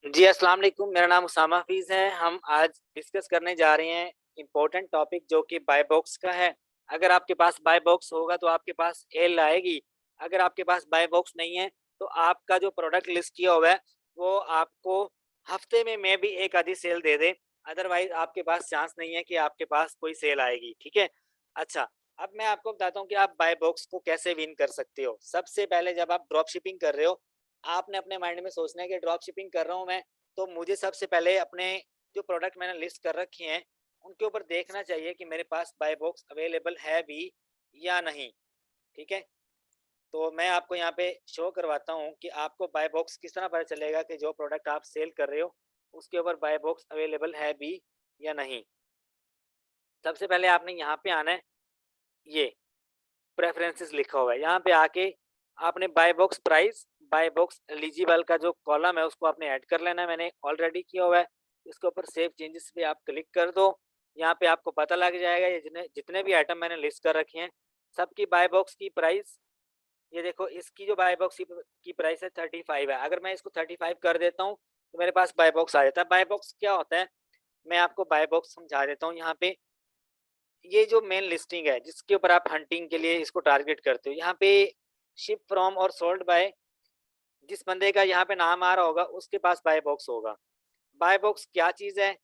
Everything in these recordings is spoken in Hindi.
जी, अस्सलाम वालेकुम। मेरा नाम उसामा हफ़ीज़ है। हम आज डिस्कस करने जा रहे हैं इम्पोर्टेंट टॉपिक जो कि बाय बॉक्स का है। अगर आपके पास बाय बॉक्स होगा तो आपके पास एल आएगी। अगर आपके पास बाय बॉक्स नहीं है तो आपका जो प्रोडक्ट लिस्ट किया हुआ है वो आपको हफ़्ते में बी एक आधी सेल दे दे। अदरवाइज़ आपके पास चांस नहीं है कि आपके पास कोई सेल आएगी, ठीक है? अच्छा, अब मैं आपको बताता हूँ कि आप बाय बॉक्स को कैसे विन कर सकते हो। सबसे पहले जब आप ड्रॉप शिपिंग कर रहे हो, आपने अपने माइंड में सोचना है कि ड्रॉप शिपिंग कर रहा हूँ मैं, तो मुझे सबसे पहले अपने जो प्रोडक्ट मैंने लिस्ट कर रखे हैं, उनके ऊपर देखना चाहिए कि मेरे पास बाय बॉक्स अवेलेबल है भी या नहीं, ठीक है? तो मैं आपको यहाँ पे शो करवाता हूँ कि आपको बाय बॉक्स किस तरह पता चलेगा कि जो प्रोडक्ट आप सेल कर रहे हो, उसके ऊपर बाय बॉक्स अवेलेबल है भी या नहीं। सबसे पहले आपने यहाँ पे आना है, ये प्रेफ़रेंसेस लिखा हुआ है। यहाँ पे आके आपने buy box price, buy box eligible का जो कॉलम है उसको आपने ऐड कर लेना है। मैंने ऑलरेडी किया हुआ है। इसके ऊपर सेव चेंजेस पे आप क्लिक कर दो। यहाँ पे आपको पता लग जाएगा ये जितने जितने भी आइटम मैंने लिस्ट कर रखे हैं, सबकी बाय बॉक्स की प्राइस, ये देखो इसकी जो बाय बॉक्स की प्राइस है 35 है। अगर मैं इसको 35 कर देता हूँ, तो मेरे पास बाय बॉक्स आ जाता है। बाय बॉक्स क्या होता है? मैं आपको बाय बॉक्स समझा देता हूँ यहाँ पे। ये जो मेन लिस्टिंग है जिसके ऊपर आप हंटिंग के लिए इसको टारगेट करते हो, यहाँ पे शिप फ्रॉम और सोल्ड बाय, जिस बंदे का यहाँ पे नाम आ रहा होगा उसके पास बाय बॉक्स होगा। बाय बॉक्स क्या चीज है?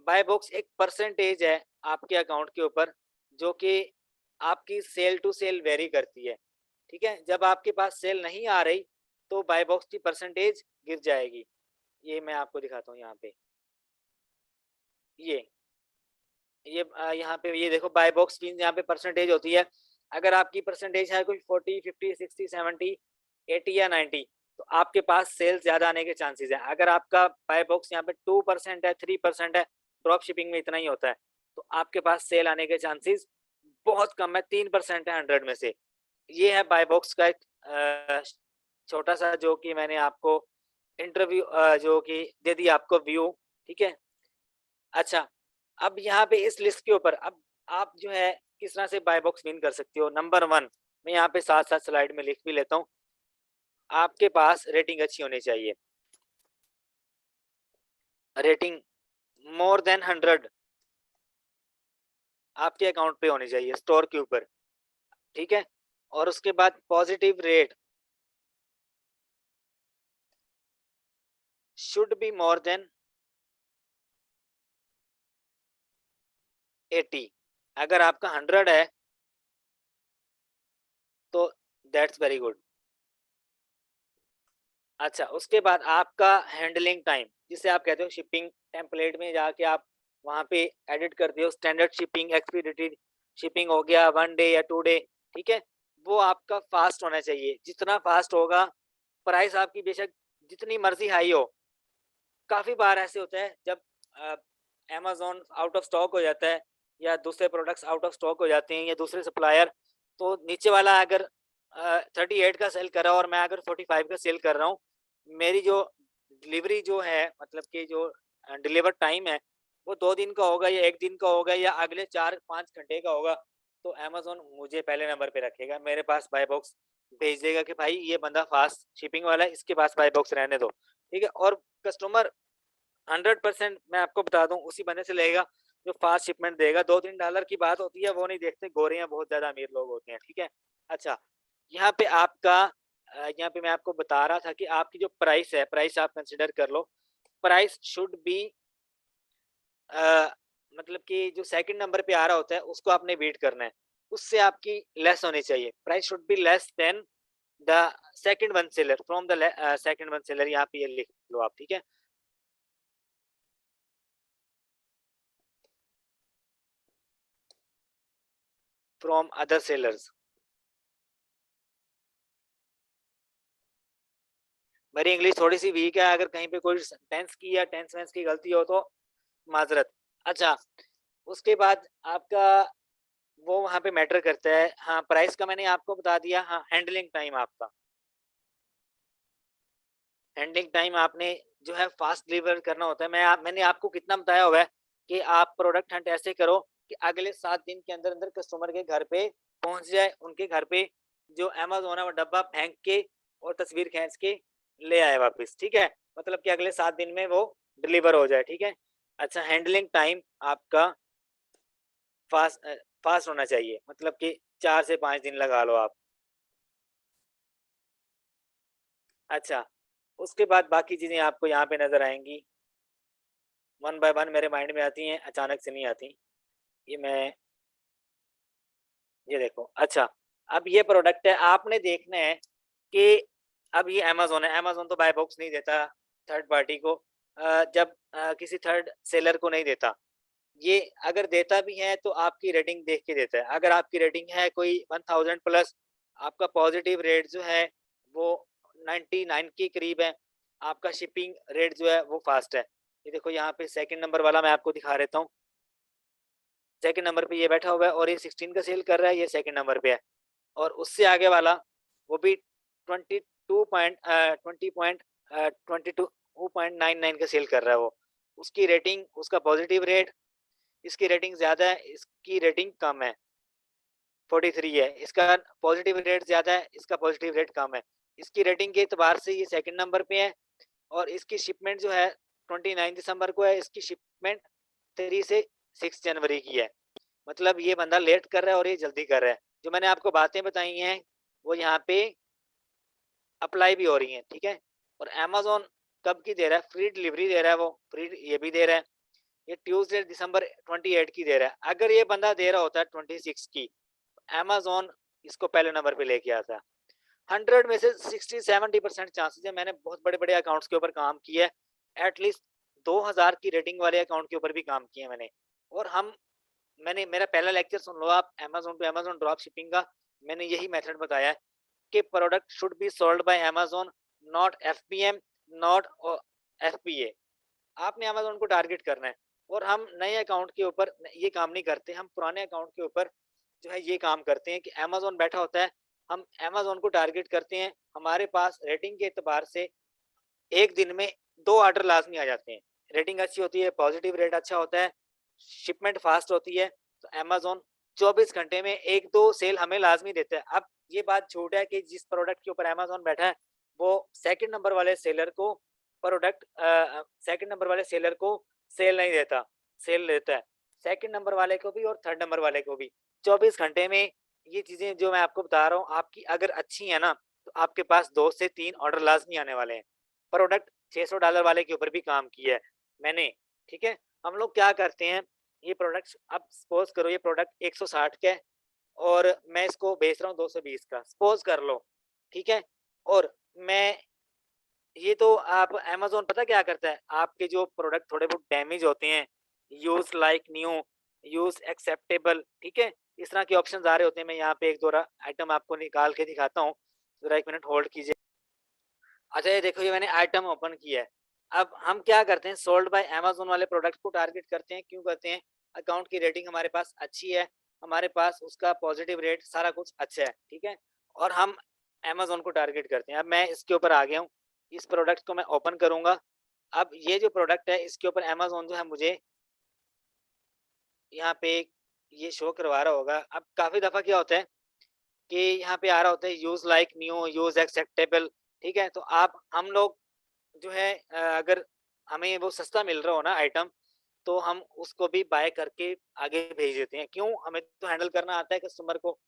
बाय बॉक्स एक परसेंटेज है आपके अकाउंट के ऊपर, जो कि आपकी सेल टू सेल वेरी करती है, ठीक है? जब आपके पास सेल नहीं आ रही तो बाय बॉक्स की परसेंटेज गिर जाएगी। ये मैं आपको दिखाता हूँ यहाँ पे। ये यहाँ पे ये देखो बाय बॉक्स की यहाँ पे परसेंटेज होती है। अगर आपकी परसेंटेज है कोई 40, 50, 60, 70, 80 या 90, तो आपके पास सेल्स ज़्यादा आने के चांसेस है। अगर आपका बाय बॉक्स यहाँ पे 2% है, 3% है, ड्रॉप शिपिंग में इतना ही होता है, तो आपके पास सेल आने के चांसेस बहुत कम है, 3% है 100 में से। ये है बाय बॉक्स का एक छोटा-सा जो कि मैंने आपको इंटरव्यू जो कि दे दिया आपको व्यू, ठीक है? अच्छा, अब यहाँ पे इस लिस्ट के ऊपर अब आप जो है किस तरह से बाय बॉक्स विन कर सकते हो। नंबर 1, मैं यहाँ पे साथ-साथ स्लाइड में लिख भी लेता हूँ, आपके पास रेटिंग अच्छी होनी चाहिए। रेटिंग मोर देन 100 आपके अकाउंट पे होनी चाहिए स्टोर के ऊपर, ठीक है? और उसके बाद positive rate should be more than 80। अगर आपका 100 है तो दैट्स वेरी गुड। अच्छा, उसके बाद आपका हैंडलिंग टाइम, जिसे आप कहते हो शिपिंग टेम्पलेट में जाके आप वहाँ पे एडिट करते हो, स्टैंडर्ड शिपिंग, एक्सपीडिटेड शिपिंग हो गया, 1 डे या 2 डे, ठीक है? वो आपका फास्ट होना चाहिए। जितना फास्ट होगा, प्राइस आपकी बेशक जितनी मर्ज़ी हाई हो, काफ़ी बार ऐसे होता है जब अ, अमेज़न आउट ऑफ स्टॉक हो जाता है या दूसरे प्रोडक्ट्स आउट ऑफ स्टॉक हो जाते हैं या दूसरे सप्लायर, तो नीचे वाला अगर 38 का सेल कर रहा है और मैं अगर 45 का सेल कर रहा हूँ, मेरी जो डिलीवरी जो है मतलब कि जो डिलीवर टाइम है, वो 2 दिन का होगा या 1 दिन का होगा या अगले 4-5 घंटे का होगा, तो अमेज़न मुझे पहले नंबर पे रखेगा। मेरे पास बाय बॉक्स भेज देगा कि भाई ये बंदा फास्ट शिपिंग वाला है, इसके पास बाय बॉक्स रहने दो, ठीक है? और कस्टमर 100% मैं आपको बता दूँ उसी बंदे से लेगा जो फास्ट शिपमेंट देगा। $2-3 की बात होती है, वो नहीं देखते, गोरे हैं, बहुत ज़्यादा अमीर लोग होते हैं, ठीक है? अच्छा, यहाँ पे आपका यहाँ पे मैं आपको बता रहा था कि आपकी जो प्राइस है, प्राइस आप कंसीडर कर लो। प्राइस शुड बी अ, मतलब कि जो सेकंड नंबर पे आ रहा होता है, उसको आपने बीट करना है। उससे आपकी लेस होनी चाहिए। Price should be less than the second one seller from the second one seller, यहाँ पे ये लिख लो आप, ठीक है? From other sellers. मेरी इंग्लिश थोड़ी-सी वीक है, अगर कहीं पे कोई टेंस की या टेंस वेंस की गलती हो तो माज़रत। अच्छा, उसके बाद आपका वो वहाँ पे मैटर करता है। हाँ, प्राइस का मैंने आपको बता दिया। हाँ, हैंडलिंग टाइम आपका। हैंडलिंग टाइम आपने जो है फास्ट डिलीवर करना होता है। मैंने आपको कितना बताया हुआ है कि आप प्रोडक्ट हंट ऐसे करो कि अगले 7 दिन के अंदर-अंदर कस्टमर के घर पे पहुँच जाए। उनके घर पे जो अमेज़न है वो डब्बा फेंक के और तस्वीर खींच के ले आए वापस, ठीक है, मतलब कि अगले 7 दिन में वो डिलीवर हो जाए, ठीक है। अच्छा, हैंडलिंग टाइम आपका फास्ट फास्ट होना चाहिए, मतलब कि 4 से 5 दिन लगा लो आप। अच्छा, उसके बाद बाकी चीज़ें आपको यहाँ पे नज़र आएँगी, वन बाय वन मेरे माइंड में आती हैं, अचानक से नहीं आती। ये मैं ये देखो, अच्छा, अब ये प्रोडक्ट है, आपने देखना है कि अब ये अमेज़न है, अमेज़न तो बाय बॉक्स नहीं देता थर्ड पार्टी को, जब किसी थर्ड सेलर को नहीं देता। ये अगर देता भी है तो आपकी रेटिंग देख के देता है। अगर आपकी रेटिंग है कोई 1000 प्लस, आपका पॉजिटिव रेट जो है वो 99 के करीब है, आपका शिपिंग रेट जो है वो फास्ट है। ये देखो यहाँ पे सेकंड नंबर वाला मैं आपको दिखा देता हूँ। सेकंड नंबर पे ये बैठा हुआ है और ये 16 का सेल कर रहा है, ये सेकंड नंबर पे है। और उससे आगे वाला वो भी 22.99 का सेल कर रहा है वो। उसकी रेटिंग, उसका पॉजिटिव रेट, इसकी रेटिंग ज़्यादा है, इसकी रेटिंग कम है, 43 है। इसका पॉजिटिव रेट ज़्यादा है, इसका पॉजिटिव रेट कम है। इसकी रेटिंग के एतबार से ये सेकंड नंबर पे है और इसकी शिपमेंट जो है 29 दिसंबर को है, इसकी शिपमेंट 3 से 6 जनवरी की है। मतलब ये बंदा लेट कर रहा है और ये जल्दी कर रहा है। जो मैंने आपको बातें बताई हैं, वो यहाँ पे अप्लाई भी हो रही हैं, ठीक है? और अमेज़न कब की दे रहा है? फ्री डिलीवरी दे रहा है वो, फ्री ये भी दे रहा है। ये ट्यूसडे दिसंबर 28 की दे रहा है। अगर ये बंदा दे रहा होता है 26 की, अमेज़न इसको पहले नंबर पे लेके आता है। 100 में से 60-70% चांसेस है, मैंने बहुत बड़े-बड़े अकाउंट्स के ऊपर काम किया है। एट लीस्ट 2000 की रेटिंग वाले अकाउंट के ऊपर भी काम किया है मैंने। और मैंने मेरा पहला लेक्चर सुन लो आप Amazon to Amazon drop shipping का, मैंने यही मेथड बताया है कि product should be sold by Amazon, not FBM, not FBA. आपने अमेज़न को टारगेट करना है और हम नए अकाउंट के ऊपर ये काम नहीं करते, हम पुराने अकाउंट के ऊपर जो है ये काम करते हैं कि अमेज़न बैठा होता है, हम अमेज़न को टारगेट करते हैं, हमारे पास रेटिंग के एतबार से 1 दिन में 2 ऑर्डर लाज़मी आ जाते हैं। रेटिंग अच्छी होती है, पॉजिटिव रेट अच्छा होता है, शिपमेंट फास्ट होती है, तो अमेज़न 24 घंटे में 1-2 सेल हमें लाज़मी देता है। अब ये बात झूठ है कि जिस प्रोडक्ट के ऊपर अमेज़न बैठा है, वो सेकंड नंबर वाले सेलर को प्रोडक्ट सेकंड नंबर वाले सेलर को सेल नहीं देता, सेल देता है। सेकंड नंबर वाले को भी और थर्ड नंबर वाले को भी। 24 घंटे में ये चीज़ें जो मैं आपको बता रहा हूँ, आपकी अगर अच्छी है ना, तो आपके पास 2 से 3 ऑर्डर लाज़मी आने वाले हैं। प्रोडक्ट $600 वाले के ऊपर भी काम किया है मैंने, ठीक है? हम लोग क्या करते हैं, ये प्रोडक्ट्स अब सपोज़ करो ये प्रोडक्ट 160 का है और मैं इसको बेच रहा हूँ 220 का, सपोज़ कर लो, ठीक है? और मैं ये तो आप अमेज़न पता क्या करता है, आपके जो प्रोडक्ट थोड़े बहुत डैमेज होते हैं, use like new, use acceptable, ठीक है? इस तरह के ऑप्शंस आ रहे होते हैं, मैं यहाँ पे 1-2 आइटम आपको निकाल के दिखाता हूँ, ज़रा 1 मिनट होल्ड कीजिए। अच्छा, ये देखो ये मैंने आइटम ओपन किया है। अब हम क्या करते हैं, सोल्ड बाय अमेज़न वाले प्रोडक्ट को टारगेट करते हैं, क्यों करते हैं? अकाउंट की रेटिंग हमारे पास अच्छी है, हमारे पास उसका पॉजिटिव रेट सारा कुछ अच्छा है, ठीक है? और हम अमेज़न को टारगेट करते हैं। अब मैं इसके ऊपर आ गया हूँ, इस प्रोडक्ट को मैं ओपन करूँगा। अब ये जो प्रोडक्ट है इसके ऊपर अमेज़न जो है मुझे यहाँ पे ये शो करवा रहा होगा। अब काफ़ी दफ़ा क्या होता है कि यहाँ पे आ रहा होता है use like new, use acceptable, ठीक है? तो आप हम लोग जो है अगर हमें वो सस्ता मिल रहा हो ना आइटम, तो हम उसको भी बाय करके आगे भेज देते हैं। क्यों? हमें तो हैंडल करना आता है कस्टमर को।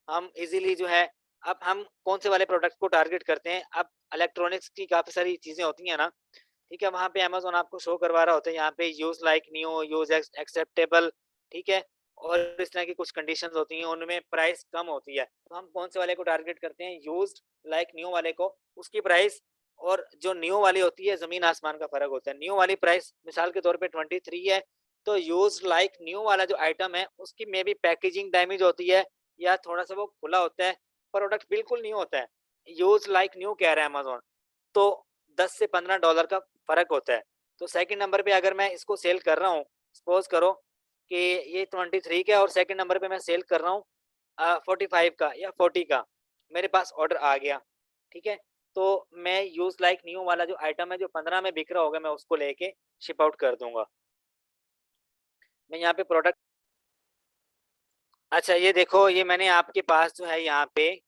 हम इज़िली जो है, अब हम कौन से वाले प्रोडक्ट को टारगेट करते हैं, अब इलेक्ट्रॉनिक्स की काफ़ी सारी चीज़ें होती हैं ना, ठीक है? वहाँ पे अमेज़न आपको शो करवा रहा होता है यहाँ पे use like new, use acceptable, ठीक है? और इस तरह की कुछ कंडीशंस होती हैं, उनमें प्राइस कम होती है। तो हम कौन से वाले को टारगेट करते हैं, यूज्ड लाइक न्यू वाले को, उसकी प्राइस और जो न्यू वाली होती है, ज़मीन आसमान का फ़र्क होता है। न्यू वाली प्राइस मिसाल के तौर पे 23 है, तो यूज्ड लाइक न्यू वाला जो आइटम है, उसकी मेबी पैकेजिंग डैमेज होती है या थोड़ा-सा वो खुला होता है, प्रोडक्ट बिल्कुल न्यू होता है। यूज्ड लाइक न्यू कह रहा है अमेज़न, तो 10 से $15 का फ़र्क होता है। तो सेकंड नंबर पे अगर मैं इसको सेल कर रहा हूँ, सपोज़ करो कि ये 23 का है और सेकंड नंबर पे मैं सेल कर रहा हूँ 45 का या 40 का, मेरे पास ऑर्डर आ गया, ठीक है? तो मैं यूज़ लाइक न्यू वाला जो आइटम है जो 15 में बिक रहा होगा, मैं उसको लेके शिप आउट कर दूँगा। मैं यहाँ पे प्रोडक्ट, अच्छा ये देखो ये मैंने आपके पास जो है यहाँ पे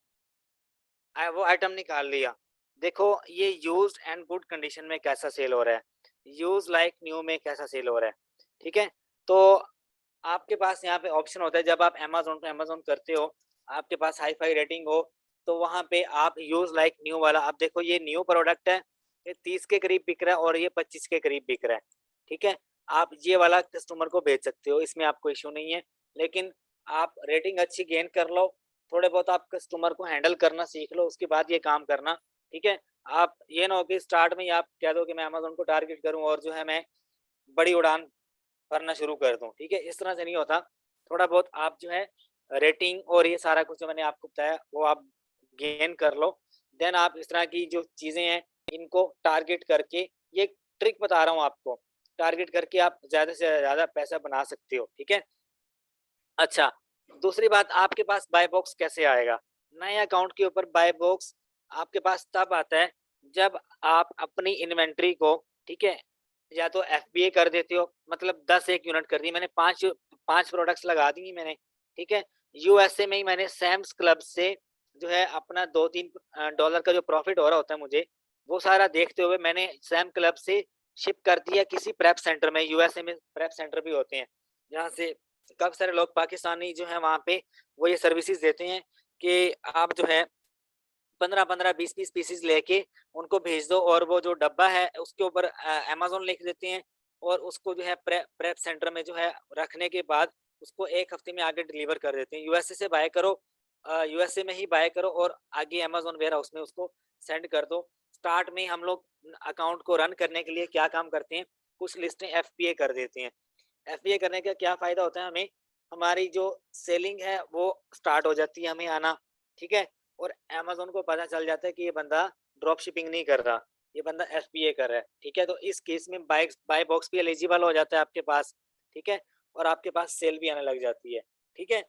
वो आइटम निकाल लिया। देखो ये यूज्ड एंड गुड कंडीशन में कैसा सेल हो रहा है, यूज लाइक न्यू में कैसा सेल हो रहा है, ठीक है। तो आपके पास यहाँ पे ऑप्शन होता है, जब आप अमेज़न पे अमेज़न करते हो, आपके पास हाई-फाई रेटिंग हो, तो वहाँ पे आप यूज़ लाइक न्यू वाला, अब देखो ये न्यू प्रोडक्ट है, ये 30 के करीब बिक रहा है और ये 25 के करीब बिक रहा है, ठीक है। आप ये वाला कस्टमर को भेज सकते हो, इसमें आपको इश्यू नहीं है। लेकिन आप रेटिंग अच्छी गेन कर लो, थोड़े बहुत आप कस्टमर को हैंडल करना सीख लो, उसके बाद ये काम करना, ठीक है। आप ये ना हो कि स्टार्ट में ही आप कह दो कि मैं अमेज़न को टारगेट करूँ और जो है मैं बड़ी उड़ान भरना शुरू कर दूँ, ठीक है? इस तरह से नहीं होता। थोड़ा बहुत आप जो है रेटिंग और ये सारा कुछ जो मैंने आपको बताया वो आप गेन कर लो। देन आप इस तरह की जो चीज़ें हैं इनको टारगेट करके, ये ट्रिक बता रहा हूँ आपको, टारगेट करके आप ज़्यादा से ज़्यादा पैसा बना सकते हो, ठीक है? अच्छा, दूसरी बात, आपके पास बाय बॉक्स कैसे आएगा? नए अकाउंट के ऊपर बाय बॉक्स आपके पास तब आता है जब आप अपनी इन्वेंटरी को, ठीक है, या तो एफबीए कर देते हो, मतलब 10 एक यूनिट कर दी मैंने, 5 प्रोडक्ट्स लगा दी मैंने, ठीक है। यूएसए में ही मैंने सैम्स क्लब से जो है अपना 2-3 डॉलर का जो प्रॉफिट हो रहा होता है मुझे, वो सारा देखते हुए मैंने सैम क्लब से शिप कर दिया किसी प्रेप सेंटर में। यूएसए में प्रेप सेंटर भी होते हैं, जहाँ से काफ़ी सारे लोग पाकिस्तानी जो हैं वहाँ पे वो ये सर्विसेज़ देते हैं कि आप जो है 15-15, 20-20 पीसेस लेके उनको भेज दो और वो जो डब्बा है उसके ऊपर अमेज़न लिख देते हैं और उसको जो है प्रेप सेंटर में जो है रखने के बाद उसको 1 हफ्ते में आगे डिलीवर कर देते हैं। यूएसए से बाय करो, यूएसए में ही बाय करो और आगे अमेज़न वेयरहाउस में उसको सेंड कर दो। स्टार्ट में हम लोग अकाउंट को रन करने के लिए क्या काम करते हैं, कुछ लिस्टें एफपीए कर देते हैं। एफबीए करने का क्या फ़ायदा होता है हमें, हमारी जो सेलिंग है वो स्टार्ट हो जाती है हमें आना, ठीक है? और अमेज़न को पता चल जाता है कि ये बंदा ड्रॉप शिपिंग नहीं कर रहा, ये बंदा एफबीए कर रहा है, ठीक है? तो इस केस में बाय बॉक्स भी एलिजिबल हो जाता है आपके पास, ठीक है? और आपके पास सेल भी आने लग जाती है, ठीक है?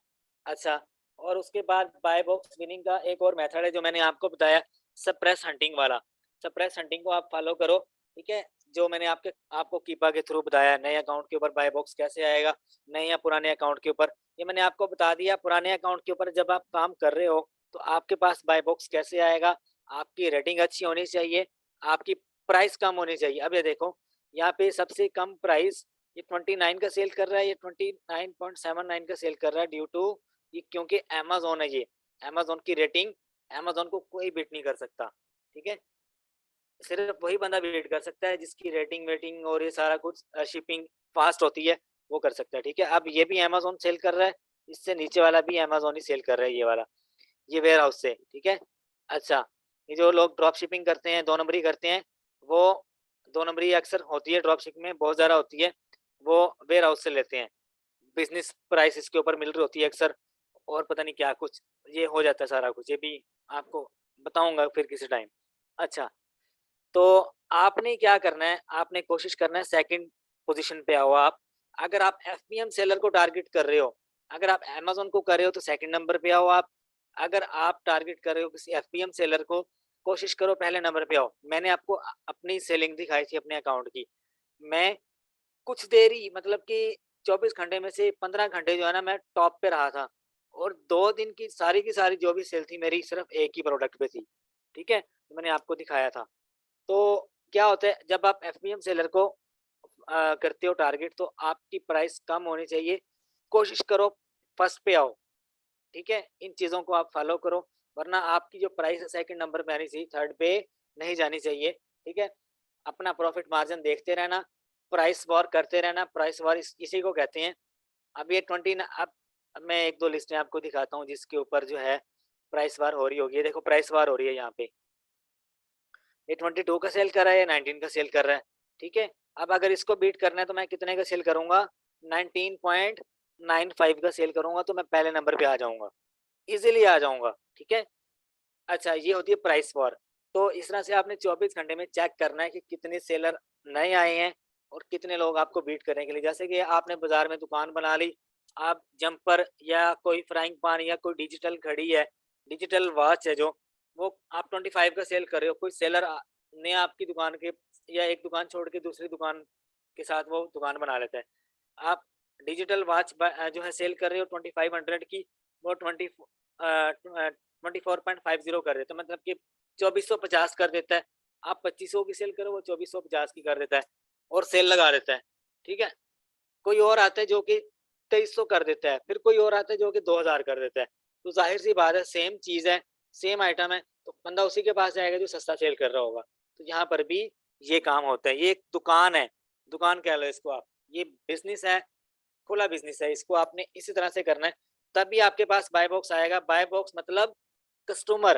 अच्छा, और उसके बाद बाय बॉक्स विनिंग का एक और मेथड है जो मैंने आपको बताया, सप्रेस हंटिंग वाला। सप्रेस हंटिंग को आप फॉलो करो, ठीक है? जो मैंने आपको कीपा के थ्रू बताया, नए अकाउंट के ऊपर बाय बॉक्स कैसे आएगा, नए या पुराने अकाउंट के ऊपर, ये मैंने आपको बता दिया। पुराने अकाउंट के ऊपर जब आप काम कर रहे हो, तो आपके पास बाय बॉक्स कैसे आएगा, आपकी रेटिंग अच्छी होनी चाहिए, आपकी प्राइस कम होनी चाहिए। अब ये देखो, यहाँ पे सबसे कम प्राइस ये 29 का सेल कर रहा है, ये 29.79 का सेल कर रहा है ड्यू टू ये, क्योंकि अमेज़न है ये, अमेज़न की रेटिंग, अमेज़न को कोई बीट नहीं कर सकता, ठीक है? सिर्फ वही बंदा वेट कर सकता है जिसकी रेटिंग वेटिंग और ये सारा कुछ शिपिंग फास्ट होती है, वो कर सकता है, ठीक है। अब ये भी अमेज़न सेल कर रहा है, इससे नीचे वाला भी अमेज़न ही सेल कर रहा है, ये वाला, ये वेयर हाउस से, ठीक है। अच्छा, ये जो लोग ड्रॉप शिपिंग करते हैं, 2 नंबरी करते हैं, वो 2 नंबरी अक्सर होती है ड्रॉप शिपिंग में, बहुत ज़्यादा होती है, वो वेयर हाउस से लेते हैं, बिजनेस प्राइस इसके ऊपर मिल रही होती है अक्सर, और पता नहीं क्या कुछ ये हो जाता है सारा कुछ, ये भी आपको बताऊंगा फिर किसी टाइम। अच्छा, तो आपने क्या करना है, आपने कोशिश करना है सेकंड पोज़ीशन पे आओ आप। अगर आप एफबीएम सेलर को टारगेट कर रहे हो, अगर आप अमेज़न को कर रहे हो तो सेकंड नंबर पे आओ आप। अगर आप टारगेट कर रहे हो किसी एफबीएम सेलर को, कोशिश करो पहले नंबर पे आओ। मैंने आपको अपनी सेलिंग दिखाई थी अपने अकाउंट की। मैं कुछ देर ही, मतलब कि 24 घंटे में से 15 घंटे जो है ना मैं टॉप पे रहा था और 2 दिन की सारी जो भी सेल थी मेरी सिर्फ़ एक ही प्रोडक्ट पे थी, ठीक है? तो मैंने आपको दिखाया था। तो क्या होता है जब आप एफबीएम सेलर को करते हो टारगेट, तो आपकी प्राइस कम होनी चाहिए। कोशिश करो फर्स्ट पे आओ, ठीक है? इन चीज़ों को आप फॉलो करो, वरना आपकी जो प्राइस है सेकंड नंबर पे आनी चाहिए, थर्ड पे नहीं जानी चाहिए, ठीक है? अपना प्रॉफिट मार्जिन देखते रहना, प्राइस वॉर करते रहना, प्राइस वॉर इसी को कहते हैं। अब ये 20 न अब मैं 1-2 लिस्टें आपको दिखाता हूँ जिसके ऊपर जो है प्राइस वॉर हो रही होगी। ये देखो प्राइस वॉर हो रही है यहाँ पे। ये 22 का सेल कर रहा है, ये 19 का सेल कर रहा है, ठीक है? अब अगर इसको बीट करना है तो मैं कितने का सेल करूँगा? 19.95 का सेल करूँगा तो मैं पहले नंबर पे आ जाऊँगा, ईज़िली आ जाऊँगा, ठीक है? अच्छा, ये होती है प्राइस वॉर। तो इस तरह से आपने 24 घंटे में चेक करना है कि कितने सेलर नए आए हैं और कितने लोग आपको बीट करने के लिए, जैसे कि आपने बाज़ार में दुकान बना ली, आप जंपर या कोई फ्राइंग पैन या कोई डिजिटल घड़ी है, डिजिटल वॉच है जो, वो आप 25 का सेल कर रहे हो, कोई सेलर ने आपकी दुकान के या एक दुकान छोड़ के दूसरी दुकान के साथ वो दुकान बना लेता है। आप डिजिटल वॉच जो है सेल कर रहे हो 2500 की, वो 24.50 कर देते हो, मतलब कि 2450 कर देता है, आप 2500 की सेल करो, वो 2450 की कर देता है और सेल लगा देता है, ठीक है। कोई और आता है जो कि 2300 कर देता है, फिर कोई और आता है जो कि 2000 कर देता है। तो जाहिर सी बात है, सेम चीज है, सेम आइटम है, तो बंदा उसी के पास जाएगा जो सस्ता सेल कर रहा होगा। तो यहाँ पर भी ये काम होता है। ये एक दुकान है, दुकान कह लो इसको आप, ये बिजनेस है, खुला बिजनेस है, इसको आपने इसी तरह से करना है, तभी आपके पास बाय बॉक्स आएगा। बाय बॉक्स मतलब कस्टमर,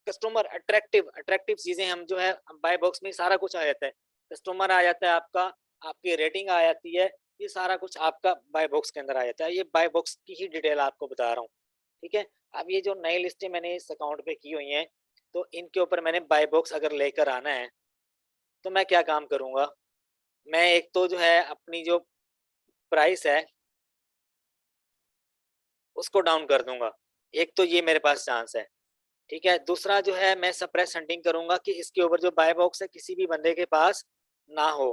कस्टमर अट्रैक्टिव, अट्रैक्टिव चीजें हम जो है बाय बॉक्स में सारा कुछ आ जाता है। कस्टमर आ जाता है आपका, आपकी रेटिंग आ जाती है, ये सारा कुछ आपका बाय बॉक्स के अंदर आ जाता है। ये बाय बॉक्स की ही डिटेल आपको बता रहा हूँ, ठीक है। अब ये जो नई लिस्टें मैंने इस अकाउंट पे की हुई हैं, तो इनके ऊपर मैंने बाय बॉक्स अगर लेकर आना है, तो मैं क्या काम करूंगा, मैं एक तो जो है अपनी जो प्राइस है उसको डाउन कर दूंगा, एक तो ये मेरे पास चांस है, ठीक है। दूसरा जो है मैं सप्रेस हंटिंग करूंगा कि इसके ऊपर जो बाय बॉक्स है किसी भी बंदे के पास ना हो,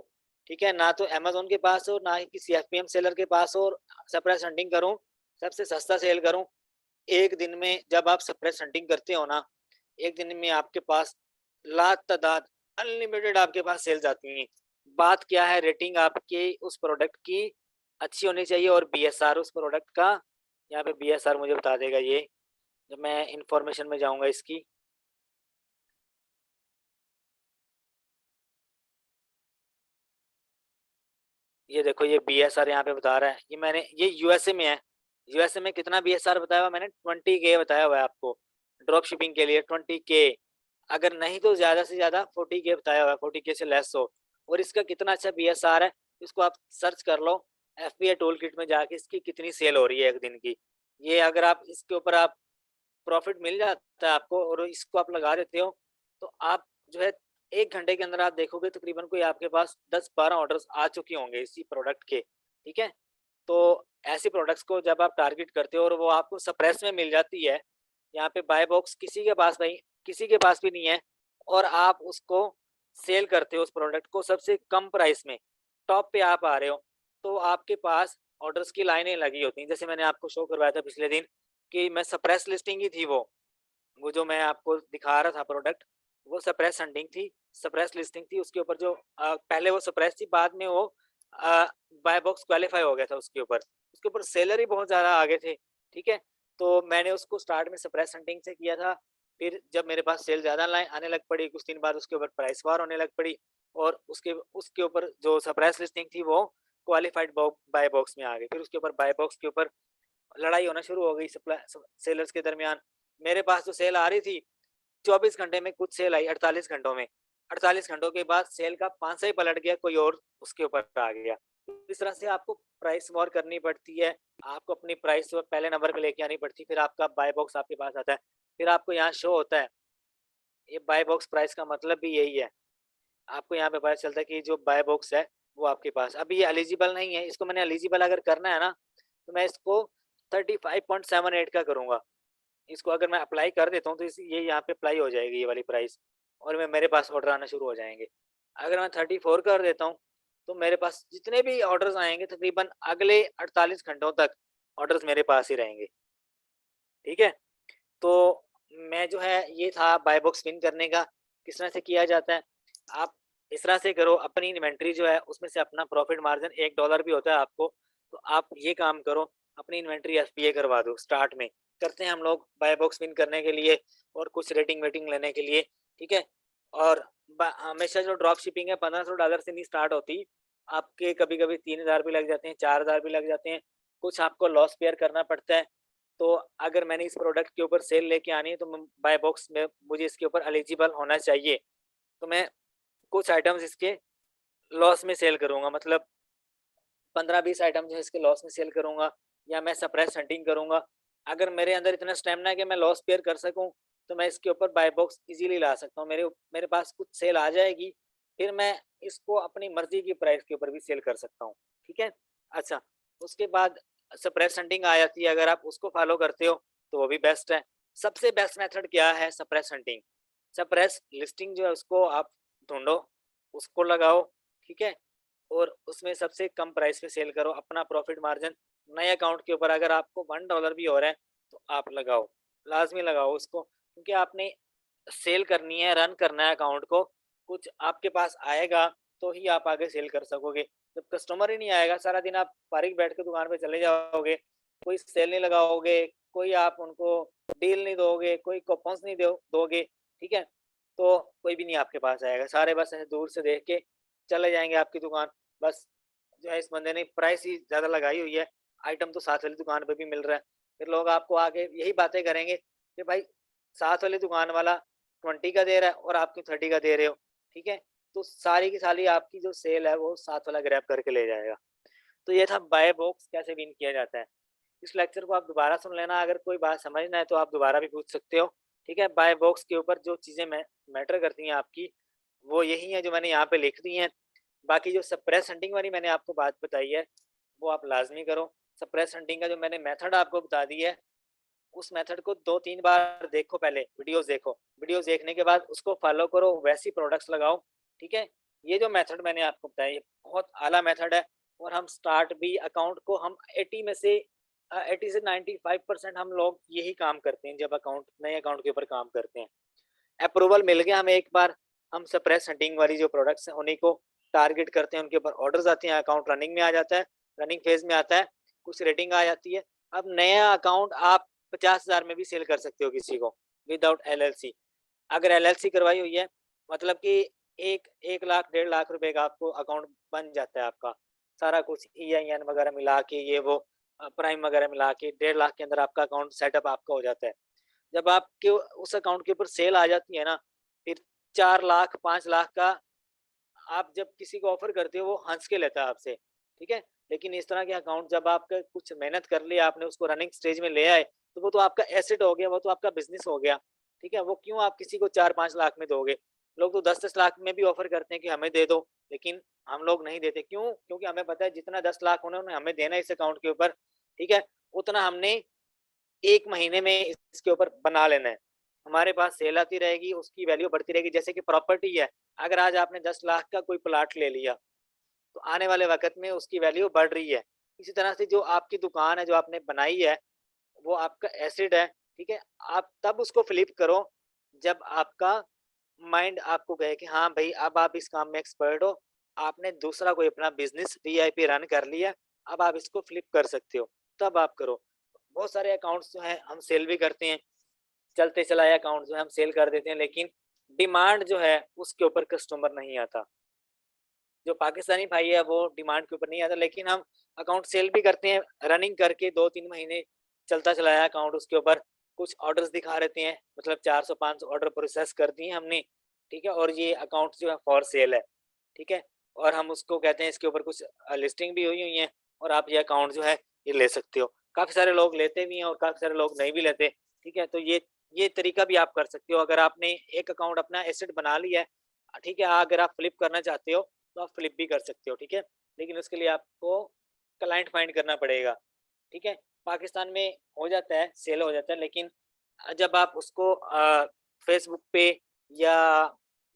ठीक है, ना तो अमेजोन के पास हो, ना ही किसी एफपीएम सेलर के पास हो। और सप्रेस हंटिंग करूं, सबसे सस्ता सेल करूं। एक दिन में जब आप सप्रेस हंटिंग करते हो ना, एक दिन में आपके पास लाख तादाद, अनलिमिटेड आपके पास सेल्स आती हैं। बात क्या है, रेटिंग आपकी उस प्रोडक्ट की अच्छी होनी चाहिए और बीएसआर उस प्रोडक्ट का, यहाँ पे बीएसआर मुझे बता देगा ये, जब मैं इंफॉर्मेशन में जाऊंगा इसकी। ये देखो ये बीएसआर यहाँ पे बता रहा है, ये मैंने, ये यूएसए में है। यूएसए में कितना बीएसआर बताया हुआ मैंने, 20K बताया हुआ है आपको ड्रॉप शिपिंग के लिए, 20K। अगर नहीं तो ज्यादा से ज्यादा 40K बताया हुआ है, 40K से लेस हो। और इसका कितना अच्छा बीएसआर है, इसको आप सर्च कर लो एफबीआई टूल किट में जाके, इसकी कितनी सेल हो रही है एक दिन की। ये अगर आप इसके ऊपर आप प्रॉफिट मिल जाता है आपको और इसको आप लगा देते हो, तो आप जो है 1 घंटे के अंदर आप देखोगे तकरीबन कोई आपके पास 10-12 ऑर्डर्स आ चुके होंगे इसी प्रोडक्ट के, ठीक है। तो ऐसी प्रोडक्ट्स को जब आप टारगेट करते हो और वो आपको सप्रेस में मिल जाती है, यहाँ पे बाय बॉक्स किसी के पास नहीं, किसी के पास भी नहीं है, और आप उसको सेल करते हो उस प्रोडक्ट को सबसे कम प्राइस में, टॉप पे आप आ रहे हो, तो आपके पास ऑर्डर्स की लाइनें लगी होती हैं। जैसे मैंने आपको शो करवाया था पिछले दिन कि मैं सप्रेस लिस्टिंग ही थी, वो जो मैं आपको दिखा रहा था प्रोडक्ट, वो सप्रेस हंटिंग थी, सप्रेस लिस्टिंग थी। उसके ऊपर जो पहले वो सप्रेस थी, बाद में वो बाय बॉक्स क्वालिफाई हो गया था उसके ऊपर, उसके ऊपर सेलर ही बहुत ज़्यादा आगे थे, ठीक है। तो मैंने उसको स्टार्ट में सप्रेस हंटिंग से किया था, फिर जब मेरे पास सेल ज़्यादा आने लग पड़ी, कुछ दिन बाद उसके ऊपर प्राइस वार होने लग पड़ी, और उसके उसके ऊपर जो सप्रेस लिस्टिंग थी वो क्वालिफाइड बाय बॉक्स में आ गई। फिर उसके ऊपर बाय बॉक्स के ऊपर लड़ाई होना शुरू हो गई सेलर्स के दरमियान। मेरे पास जो सेल आ रही थी 24 घंटे में, कुछ सेल आई 48 घंटों में, 48 घंटों के बाद सेल का पांसा ही पलट गया, कोई और उसके ऊपर आ गया। इस तरह से आपको प्राइस वॉर करनी पड़ती है, आपको अपनी प्राइस पहले नंबर पे लेके आनी पड़ती है, फिर आपका बाय बॉक्स आपके पास आता है, फिर आपको यहाँ शो होता है। ये बाय बॉक्स प्राइस का मतलब भी यही है, आपको यहाँ पे पता चलता है कि जो बाय बॉक्स है वो आपके पास अभी ये एलिजिबल नहीं है। इसको मैंने एलिजिबल अगर करना है ना, तो मैं इसको 35.78 का करूंगा। इसको अगर मैं अप्लाई कर देता हूँ तो ये यहाँ पे अप्लाई हो जाएगी ये वाली प्राइस, और मैं मेरे पास ऑर्डर आना शुरू हो जाएंगे। अगर मैं 34 कर देता हूँ, तो मेरे पास जितने भी ऑर्डर्स आएंगे तकरीबन अगले 48 घंटों तक ऑर्डर्स मेरे पास ही रहेंगे, ठीक है। तो मैं जो है, ये था बाय बॉक्स विन करने का, किस तरह से किया जाता है। आप इस तरह से करो, अपनी इन्वेंट्री जो है उसमें से अपना प्रॉफिट मार्जिन $1 भी होता है आपको, तो आप ये काम करो, अपनी इन्वेंट्री एफपीए करवा दो। स्टार्ट में करते हैं हम लोग बाय बॉक्स विन करने के लिए और कुछ रेटिंग वेटिंग लेने के लिए, ठीक है। और हमेशा जो ड्रॉप शिपिंग है $1500 से नहीं स्टार्ट होती, आपके कभी कभी 3000 भी लग जाते हैं, 4000 भी लग जाते हैं, कुछ आपको लॉस पेयर करना पड़ता है। तो अगर मैंने इस प्रोडक्ट के ऊपर सेल लेके आनी है, तो बाय बॉक्स में मुझे इसके ऊपर एलिजिबल होना चाहिए। तो मैं कुछ आइटम्स इसके लॉस में सेल करूंगा, मतलब 15-20 आइटम जो है इसके लॉस में सेल करूंगा, या मैं सप्रेस हंटिंग करूंगा। अगर मेरे अंदर इतना स्टेमिना है कि मैं लॉस पेयर कर सकूं, तो मैं इसके ऊपर बाय बॉक्स इजीली ला सकता हूं। मेरे मेरे पास कुछ सेल आ जाएगी, फिर मैं इसको अपनी मर्जी की प्राइस के ऊपर भी सेल कर सकता हूँ, ठीक है। अच्छा, उसके बाद सप्रेस हंटिंग आ जाती है, अगर आप उसको फॉलो करते हो तो वो भी बेस्ट है। सबसे बेस्ट मेथड क्या है, सप्रेस हंटिंग। सप्रेस लिस्टिंग जो है उसको आप ढूंढो, उसको लगाओ, ठीक है, और उसमें सबसे कम प्राइस पे सेल करो, अपना प्रॉफिट मार्जिन नए अकाउंट के ऊपर अगर आपको $1 भी हो रहा है तो आप लगाओ, लाजमी लगाओ उसको, क्योंकि आपने सेल करनी है, रन करना है अकाउंट को, कुछ आपके पास आएगा तो ही आप आगे सेल कर सकोगे। जब कस्टमर ही नहीं आएगा, सारा दिन आप फारिग बैठ के दुकान पे चले जाओगे, कोई सेल नहीं लगाओगे, कोई आप उनको डील नहीं दोगे, कोई कूपन्स नहीं दोगे, ठीक है? तो कोई भी नहीं आपके पास आएगा, सारे बस ऐसे दूर से देख के चले जाएँगे आपकी दुकान। बस जो है इस बंदे ने प्राइस ही ज़्यादा लगाई हुई है, आइटम तो साथ वाली दुकान पे भी मिल रहा है। फिर लोग आपको आके यही बातें करेंगे कि भाई साथ वाली दुकान वाला 20 का दे रहा है और आप क्यों 30 का दे रहे हो, ठीक है? तो सारी की सारी आपकी जो सेल है वो साथ वाला ग्रैब करके ले जाएगा। तो ये था बाय बॉक्स कैसे विन किया जाता है। इस लेक्चर को आप दोबारा सुन लेना, अगर कोई बात समझ ना आए तो आप दोबारा भी पूछ सकते हो, ठीक है? बाय बॉक्स के ऊपर जो चीज़ें मैटर करती हैं आपकी, वो यही हैं जो मैंने यहाँ पे लिख दी हैं। बाकी जो सप्रेस हंटिंग वाली मैंने आपको बात बताई है, वो आप लाज़मी करो। सप्रेस हंटिंग का जो मैंने मेथड आपको बता दी है, उस मेथड को 2-3 बार देखो, पहले वीडियोज़ देखो। वीडियोज़ देखने के बाद उसको फ़ॉलो करो, वैसी प्रोडक्ट्स लगाओ, ठीक है? ये जो मेथड मैंने आपको बताया, ये बहुत आला मेथड है और हम स्टार्ट भी अकाउंट को हम 80 में से 80 से 95% हम लोग यही काम करते हैं, जब नए अकाउंट के ऊपर काम करते हैं। अप्रूवल मिल गया हमें एक बार, हम सप्रेस हंटिंग वाली जो प्रोडक्ट्स हैं उन्हीं को टारगेट करते हैं, उनके ऊपर ऑर्डर्स आते हैं, अकाउंट रनिंग में आ जाता है, रनिंग फेज में आता है, कुछ रेटिंग आ जाती है। अब नया अकाउंट आप 50,000 में भी सेल कर सकते हो किसी को विदाउट एलएलसी। अगर एलएलसी करवाई हुई है, मतलब कि 1 लाख 1.5 लाख रुपए का आपको अकाउंट बन जाता है आपका, सारा कुछ ईआईएन वगैरह मिला के, ये वो प्राइम वगैरह मिला के 1.5 लाख के अंदर आपका अकाउंट सेटअप आपका हो जाता है। जब आपके उस अकाउंट के ऊपर सेल आ जाती है ना, फिर 4 लाख 5 लाख का आप जब किसी को ऑफर करते हो, वो हँस के लेता है आपसे, ठीक है? लेकिन इस तरह के अकाउंट जब आपका कुछ मेहनत कर ली आपने, उसको रनिंग स्टेज में ले आए, तो वो तो आपका एसेट हो गया, वो तो आपका बिज़नेस हो गया, ठीक है? वो क्यों आप किसी को 4-5 लाख में दोगे? लोग तो 10-10 लाख में भी ऑफर करते हैं कि हमें दे दो, लेकिन हम लोग नहीं देते, क्यों? क्योंकि हमें पता है जितना 10 लाख उन्होंने हमें देना है इस अकाउंट के ऊपर, ठीक है? उतना हमने 1 महीने में इसके ऊपर बना लेना है। हमारे पास सेल आती रहेगी, उसकी वैल्यू बढ़ती रहेगी। जैसे कि प्रॉपर्टी है, अगर आज आपने 10 लाख का कोई प्लॉट ले लिया, तो आने वाले वक़्त में उसकी वैल्यू बढ़ रही है। इसी तरह से जो आपकी दुकान है, जो आपने बनाई है, वो आपका एसेट है, ठीक है? आप तब उसको फ्लिप करो, जब आपका माइंड आपको कहे कि हाँ भई, अब आप इस काम में एक्सपर्ट हो, आपने दूसरा कोई अपना बिज़नेस वीआईपी रन कर लिया, अब आप इसको फ्लिप कर सकते हो, तब आप करो। बहुत सारे अकाउंट्स जो हैं, हम सेल भी करते हैं, चलते चलाए अकाउंट जो है हम सेल कर देते हैं, लेकिन डिमांड जो है उसके ऊपर कस्टमर नहीं आता। जो पाकिस्तानी भाई है वो डिमांड के ऊपर नहीं आता, लेकिन हम अकाउंट सेल भी करते हैं, रनिंग करके 2-3 महीने चलता चलाया अकाउंट, उसके ऊपर कुछ ऑर्डर्स दिखा रहते हैं, मतलब 400-500 ऑर्डर प्रोसेस कर दिए हमने, ठीक है? और ये अकाउंट जो है फॉर सेल है, ठीक है? और हम उसको कहते हैं, इसके ऊपर कुछ लिस्टिंग भी हुई हुई है और आप ये अकाउंट जो है ये ले सकते हो। काफ़ी सारे लोग लेते भी हैं और काफ़ी सारे लोग नहीं भी लेते, ठीक है? तो ये तरीका भी आप कर सकते हो। अगर आपने एक अकाउंट अपना एसेट बना लिया है, ठीक है? अगर आप फ्लिप करना चाहते हो तो आप फ्लिप भी कर सकते हो, ठीक है? लेकिन उसके लिए आपको क्लाइंट फाइंड करना पड़ेगा, ठीक है? पाकिस्तान में हो जाता है, सेल हो जाता है, लेकिन जब आप उसको फ़ेसबुक पे या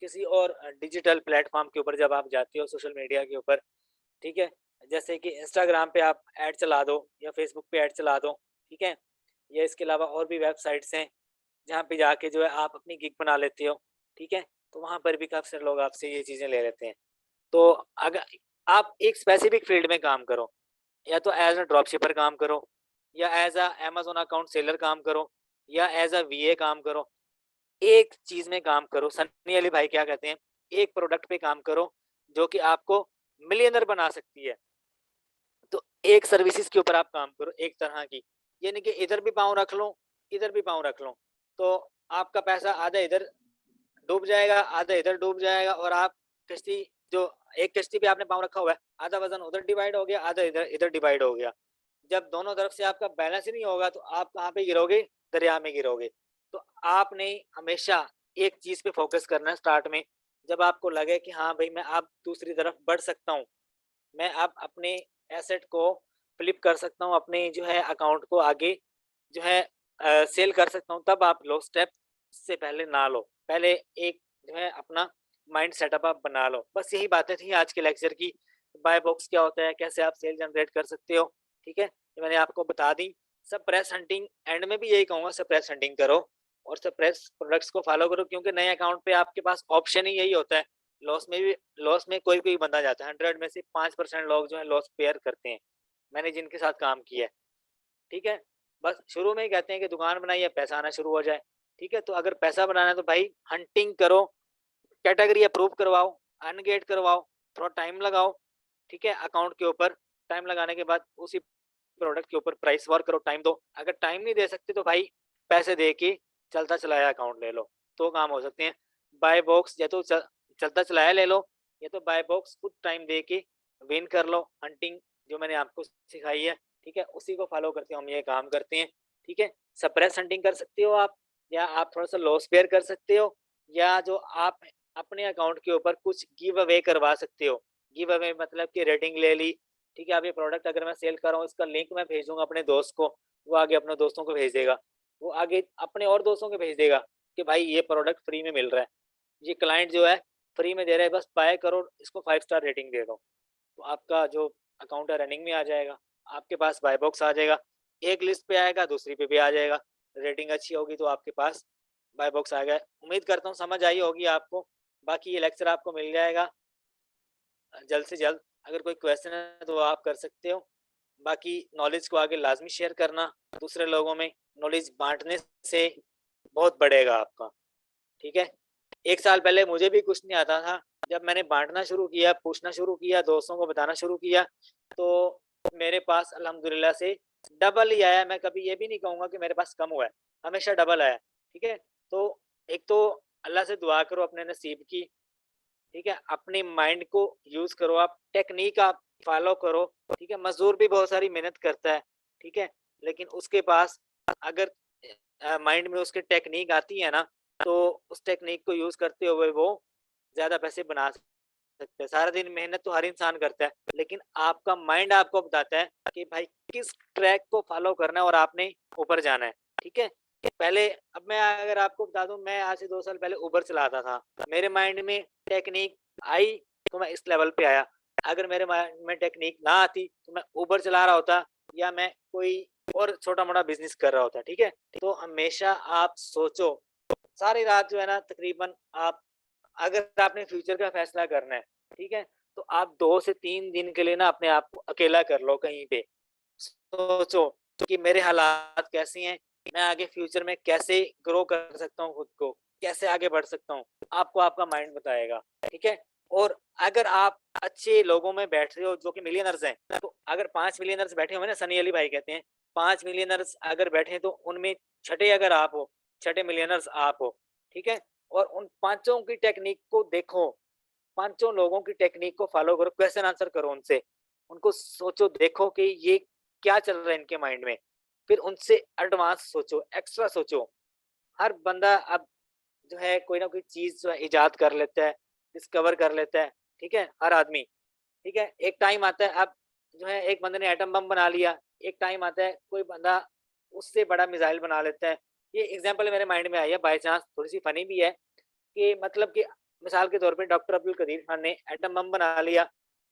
किसी और डिजिटल प्लेटफ़ॉर्म के ऊपर जब आप जाते हो, सोशल मीडिया के ऊपर, ठीक है? जैसे कि इंस्टाग्राम पे आप ऐड चला दो या फ़ेसबुक पे ऐड चला दो, ठीक है? या इसके अलावा और भी वेबसाइट्स हैं, जहाँ पे जाके जो है आप अपनी गिग बना लेते हो, ठीक है? तो वहाँ पर भी काफ़ी सारे लोग आपसे ये चीज़ें ले लेते हैं। तो अगर आप एक स्पेसिफिक फ़ील्ड में काम करो, या तो एज़ अ ड्रॉपशिपर काम करो, या as a Amazon account seller काम करो, या एज़ अ वीए काम करो। एक चीज़ में काम करो, सन्नी अली भाई क्या कहते हैं, एक प्रोडक्ट पे काम करो, जो कि आपको मिलियनेयर बना सकती है। तो एक सर्विसेज़ के ऊपर आप काम करो, एक तरह की। यानी कि इधर भी पाँव रख लो, इधर भी पाँव रख लो। तो आपका पैसा आधा इधर डूब जाएगा, आधा इधर डूब जाएगा, और आप कश्ती जो एक कश्ती पे आपने पाँव रखा हुआ है, आधा वज़न उधर डिवाइड हो गया, आधा इधर इधर डिवाइड हो गया। जब दोनों तरफ से आपका बैलेंस ही नहीं होगा, तो आप कहाँ पे गिरोगे? दरिया में गिरोगे। तो आपने हमेशा एक चीज़ पे फ़ोकस करना है स्टार्ट में। जब आपको लगे कि हाँ भई, मैं अब दूसरी तरफ बढ़ सकता हूँ, मैं अब अपने एसेट को फ्लिप कर सकता हूँ, अपने जो है अकाउंट को आगे जो है सेल कर सकता हूँ, तब आप लो स्टेप, इससे पहले ना लो। पहले एक जो है अपना माइंड सेटअप आप बना लो। बस यही बातें थी आज के लेक्चर की। बाय बॉक्स क्या होता है, कैसे आप सेल जनरेट कर सकते हो, ठीक है? ये मैंने आपको बता दी। सप्रेस हंटिंग एंड में भी यही कहूँगा, सप्रेस हंटिंग करो। और सप्रेस प्रोडक्ट्स को फॉलो करो, क्योंकि नए अकाउंट पे आपके पास ऑप्शन ही यही होता है। लॉस में कोई कोई बंदा जाता है, 100 में से 5% लोग जो है लॉस बेयर करते हैं, मैंने जिनके साथ काम किया है। ठीक है, बस शुरू में ही कहते हैं कि दुकान बनाइए पैसा आना शुरू हो जाए। ठीक है, तो अगर पैसा बनाना है तो भाई हंटिंग करो, कैटेगरी अप्रूव करवाओ, अनगेट करवाओ, थोड़ा टाइम लगाओ। ठीक है, अकाउंट के ऊपर टाइम लगाने के बाद उसी प्रोडक्ट के ऊपर प्राइस वॉर करो, टाइम दो। अगर टाइम नहीं दे सकते तो भाई पैसे दे के चलता चलाया अकाउंट ले लो, तो काम हो सकते हैं। बाय बॉक्स या तो चलता चलाया ले लो, या तो बाय बॉक्स खुद टाइम दे के विन कर लो। हंटिंग जो मैंने आपको सिखाई है, ठीक है, उसी को फॉलो करते हम ये काम करते हैं। ठीक है, सप्रेस हंटिंग कर सकते हो आप, या आप थोड़ा सा लॉस बेयर कर सकते हो, या जो आप अपने अकाउंट के ऊपर कुछ गिव अवे करवा सकते हो। गिव अवे मतलब कि रेटिंग ले ली। ठीक है, अब ये प्रोडक्ट अगर मैं सेल कर रहा हूँ, इसका लिंक मैं भेज दूंगा अपने दोस्त को, वो आगे अपने दोस्तों को भेज देगा, वो आगे अपने और दोस्तों को भेज देगा कि भाई ये प्रोडक्ट फ्री में मिल रहा है, ये क्लाइंट जो है फ्री में दे रहा है, बस बाय करो, इसको 5 स्टार रेटिंग दे दो। तो आपका जो अकाउंट है रनिंग में आ जाएगा, आपके पास बाय बॉक्स आ जाएगा, एक लिस्ट पे आएगा, दूसरी पे भी आ जाएगा। रेटिंग अच्छी होगी तो आपके पास बाय बॉक्स आ गया। उम्मीद करता हूँ समझ आई होगी आपको। बाकी ये लेक्चर आपको मिल जाएगा जल्द से जल्द। अगर कोई क्वेश्चन है तो आप कर सकते हो। बाकी नॉलेज को आगे लाजमी शेयर करना दूसरे लोगों में, नॉलेज बांटने से बहुत बढ़ेगा आपका। ठीक है, 1 साल पहले मुझे भी कुछ नहीं आता था, जब मैंने बांटना शुरू किया, पूछना शुरू किया, दोस्तों को बताना शुरू किया, तो मेरे पास अल्हम्दुलिल्लाह से डबल ही आया। मैं कभी ये भी नहीं कहूँगा कि मेरे पास कम हुआ है, हमेशा डबल आया। ठीक है, तो एक तो अल्लाह से दुआ करो अपने नसीब की। ठीक है, अपने माइंड को यूज करो, आप टेक्निक आप फॉलो करो। ठीक है, मजदूर भी बहुत सारी मेहनत करता है। ठीक है, लेकिन उसके पास अगर माइंड में उसके टेक्निक आती है ना, तो उस टेक्निक को यूज करते हुए वो ज्यादा पैसे बना सकते हैं। सारा दिन मेहनत तो हर इंसान करता है, लेकिन आपका माइंड आपको बताता है कि भाई किस ट्रैक को फॉलो करना है और आपने ऊपर जाना है। ठीक है, पहले अब मैं अगर आपको बता दूं, मैं आज से 2 साल पहले उबर चलाता था, मेरे माइंड में टेक्निक आई तो मैं इस लेवल पे आया। अगर मेरे माइंड में टेक्निक ना आती तो मैं उबर चला रहा होता, या मैं कोई और छोटा मोटा बिजनेस कर रहा होता। ठीक है, तो हमेशा आप सोचो, सारी रात जो है ना तकरीबन आप, अगर आपने फ्यूचर का फैसला करना है, ठीक है, तो आप 2 से 3 दिन के लिए ना अपने आप को अकेला कर लो कहीं पे। सोचो कि मेरे हालात कैसे हैं, मैं आगे फ्यूचर में कैसे ग्रो कर सकता हूँ खुद को, कैसे आगे बढ़ सकता हूँ, आपको आपका माइंड बताएगा। ठीक है, और अगर आप अच्छे लोगों में बैठ रहे हो जो कि मिलियनर्स हैं, तो अगर 5 मिलियनर्स बैठे हुए ना, सनी अली भाई कहते हैं 5 मिलियनर्स अगर बैठे हैं, तो उनमें छठे अगर आप हो, छठे मिलियनर्स आप हो। ठीक है, और उन पांचों की टेक्निक को देखो, पांचों लोगों की टेक्निक को फॉलो करो, क्वेश्चन आंसर करो उनसे, उनको सोचो, देखो कि ये क्या चल रहा है इनके माइंड में, फिर उनसे एडवांस सोचो, एक्स्ट्रा सोचो। हर बंदा अब जो है कोई ना कोई चीज जो है इजाद कर लेता है, डिस्कवर कर लेता है। ठीक है, हर आदमी। ठीक है, एक टाइम आता है अब जो है एक बंदे ने एटम बम बना लिया, एक टाइम आता है कोई बंदा उससे बड़ा मिसाइल बना लेता है। ये एग्जांपल मेरे माइंड में आई है बाय चांस, थोड़ी सी फनी भी है कि मतलब कि मिसाल के तौर पे डॉक्टर अब्दुल कदीर खान ने एटम बम बना लिया।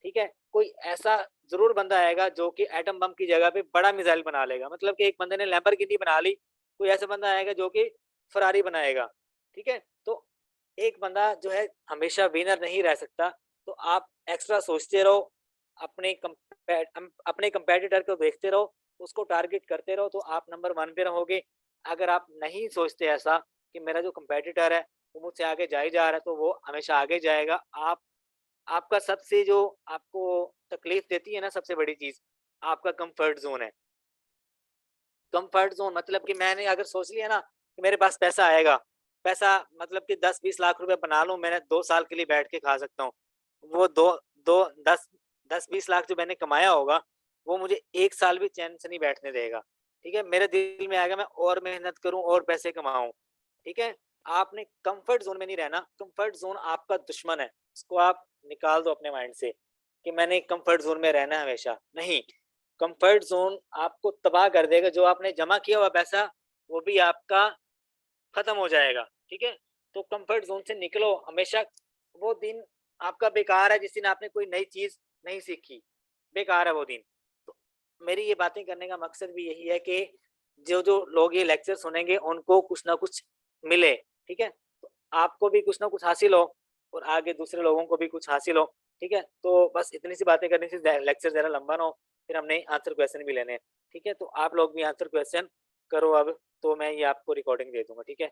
ठीक है, कोई ऐसा जरूर बंदा आएगा जो कि एटम बम की जगह पे बड़ा मिसाइल बना लेगा, मतलब कि एक बंदे ने लैम्बोर्गिनी बना ली, कोई ऐसा बंदा आएगा जो कि फरारी बनाएगा। ठीक है, तो एक बंदा जो है हमेशा विनर नहीं रह सकता। तो आप एक्स्ट्रा सोचते रहो, अपने अपने कंपेटिटर को देखते रहो, उसको टारगेट करते रहो, तो आप नंबर 1 पे रहोगे। अगर आप नहीं सोचते ऐसा कि मेरा जो कंपेटिटर है वो मुझसे आगे जा ही जा रहा है, तो वो हमेशा आगे जाएगा। आप, आपका सबसे जो आपको तकलीफ देती है ना, सबसे बड़ी चीज आपका कंफर्ट जोन है। कंफर्ट जोन मतलब कि मैंने अगर सोच लिया ना कि मेरे पास पैसा आएगा, पैसा मतलब कि 10-20 लाख रुपए बना लूं, मैंने 2 साल के लिए बैठ के खा सकता हूँ। वो दो दो 10-20 लाख जो मैंने कमाया होगा, वो मुझे 1 साल भी चैन से नहीं बैठने देगा। ठीक है, मेरे दिल में आएगा मैं और मेहनत करूं और पैसे कमाऊं। ठीक है, आपने कंफर्ट जोन में नहीं रहना, कंफर्ट जोन आपका दुश्मन है, इसको आप निकाल दो अपने माइंड से कि मैंने कंफर्ट जोन में रहना है हमेशा, नहीं। कंफर्ट जोन आपको तबाह कर देगा, जो आपने जमा किया हुआ पैसा वो भी आपका खत्म हो जाएगा। ठीक है, तो कंफर्ट जोन से निकलो हमेशा। वो दिन आपका बेकार है जिस दिन आपने कोई नई चीज नहीं सीखी, बेकार है वो दिन। तो मेरी ये बातें करने का मकसद भी यही है कि जो जो लोग ये लेक्चर सुनेंगे उनको कुछ ना कुछ मिले, ठीक है? तो आपको भी कुछ ना कुछ हासिल हो और आगे दूसरे लोगों को भी कुछ हासिल हो, ठीक है? तो बस इतनी सी बातें करनी थी, लेक्चर ज़्यादा लंबा ना हो, फिर हमने आंसर क्वेश्चन भी लेने हैं, ठीक है? तो आप लोग भी आंसर क्वेश्चन करो अब, तो मैं ये आपको रिकॉर्डिंग दे दूँगा, ठीक है?